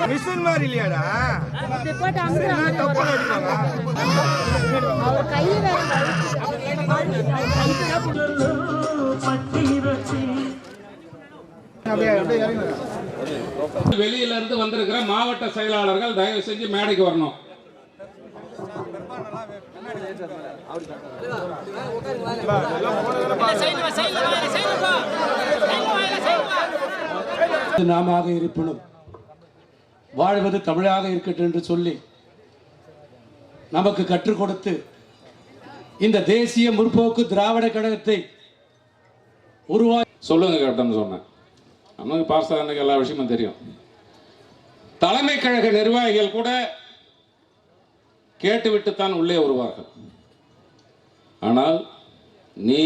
Machine மாதிரி இல்லையாடா? அவர் கையில வெளியில இருந்து வந்திருக்கிற மாவட்ட செயலாளர்கள் தயவு செஞ்சு மேடைக்கு வரணும். நாமாக இருப்பினும் வாழ்வது தமிழாக இருக்கட்டும் என்று சொல்லி நமக்கு கற்றுக் கொடுத்து இந்த தேசிய முற்போக்கு திராவிட கழகத்தை உருவாக்கி சொல்லுங்க கேட்டோம்னு சொன்னேன். நமக்கு பாஸ்தானுக்கு எல்லா விஷயமும் தெரியும். தலைமை கழக நிர்வாகிகள் கூட கேட்டுவிட்டுத்தான் உள்ளே வருவார்கள். ஆனால் நீ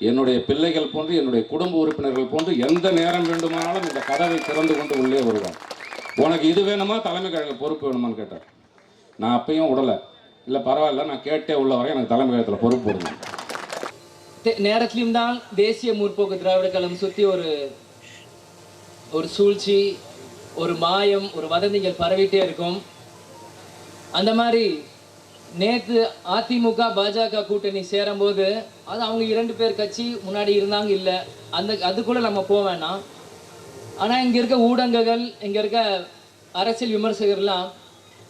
என்னுடைய பிள்ளைகள் போன்று என்னுடைய குடும்ப உறுப்பினர்கள் போன்று எந்த நேரம் வேண்டுமானாலும் இந்த கதவை திறந்து கொண்டு உள்ளே வருவான். உனக்கு இது வேணுமா, தலைமை கழக பொறுப்பு வேணுமான்னு கேட்டார். நான் அப்பயும் விடலை. இல்லை பரவாயில்ல, நான் கேட்டே உள்ள வரையும் எனக்கு தலைமை கழகத்தில் பொறுப்பு போடுங்க. நேரத்திலும் தான் தேசிய முற்போக்கு திராவிட கழகம் சுற்றி ஒரு சூழ்ச்சி, ஒரு மாயம், ஒரு வதந்திகள் பரவிட்டே இருக்கும். அந்த மாதிரி நேற்று அதிமுக பாஜக கூட்டணி சேரும்போது அது அவங்க 2 பேர் கட்சி முன்னாடி இருந்தாங்க, இல்லை அதுக்குள்ளே நம்ம போக வேணாம். ஆனால் இங்கே இருக்க ஊடகங்கள், இங்கே இருக்க அரசியல் விமர்சகர்லாம்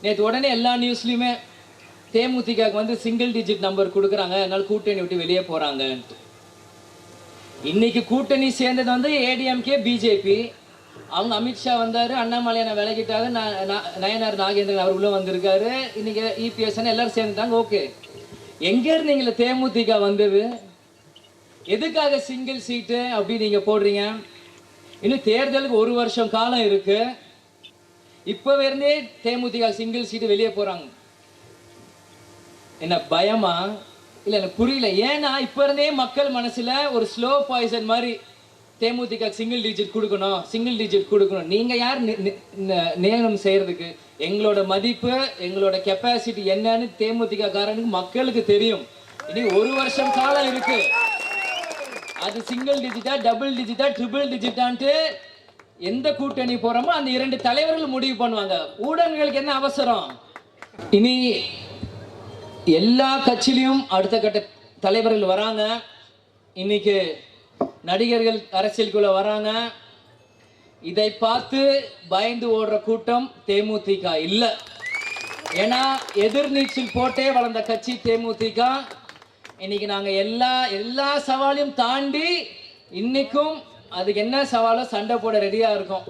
நேற்று உடனே எல்லா நியூஸ்லையுமே தேமுதிகவுக்கு சிங்கிள் டிஜிட் நம்பர் கொடுக்குறாங்க, அதனால கூட்டணி விட்டு வெளியே போகிறாங்கன்ட்டு. இன்னைக்கு கூட்டணி சேர்ந்தது ஏடிஎம்கே பிஜேபி. அவங்க அமித்ஷா வந்தார், அண்ணாமலையை விலகிட்டாரு, நயனார் நாகேந்திரன் அவர் உள்ளே வந்திருக்காரு, இன்னைக்கு இபிஎஸ் எல்லாரும் சேர்ந்துட்டாங்க. ஓகே, எங்கேருந்து நீங்கள தேமுதிக வந்தது? எதுக்காக சிங்கிள் சீட்டு அப்படி நீங்கள் போடுறீங்க? இன்னும் தேர்தலுக்கு 1 வருஷம் காலம் இருக்கு. இப்போ இருந்தே தேமுதிக சிங்கிள் சீட்டு வெளியே போகிறாங்க. என்ன பயமா? இல்லை, எனக்கு புரியல. ஏன்னா இப்போ இருந்தே மக்கள் மனசில் ஒரு ஸ்லோ பாய்சன் மாதிரி தேமுதிக சிங்கிள் டிஜிட் கொடுக்கணும். நீங்கள் யார் நியமனம் செய்கிறதுக்கு? எங்களோட மதிப்பு, எங்களோட கெப்பாசிட்டி என்னன்னு தேமுதிக காரனுக்கு மக்களுக்கு தெரியும். இனி 1 வருஷம் காலம் இருக்கு. அது சிங்கிள் டிஜிட்டா, டபுள் டிஜிட்டா, ட்ரிபிள் டிஜிட்டான்ட்டு எந்த கூட்டணி போகிறோமோ அந்த 2 தலைவர்கள் முடிவு பண்ணுவாங்க. ஊடகங்களுக்கு என்ன அவசரம்? இனி எல்லா கட்சியிலையும் அடுத்த கட்ட தலைவர்கள் வராங்க. இன்னைக்கு நடிகர்கள் அரசியலுக்குள்ள வராங்க. இதை பார்த்து பயந்து ஓடுற கூட்டம் தேமுதிக இல்லை. ஏன்னா எதிர்நீச்சல் போட்டே வளர்ந்த கட்சி தேமுதிக. இன்னைக்கு நாங்கள் எல்லா சவாலையும் தாண்டி இன்னைக்கும் அதுக்கு என்ன சவாலோ சண்டை போட ரெடியாக இருக்கோம்.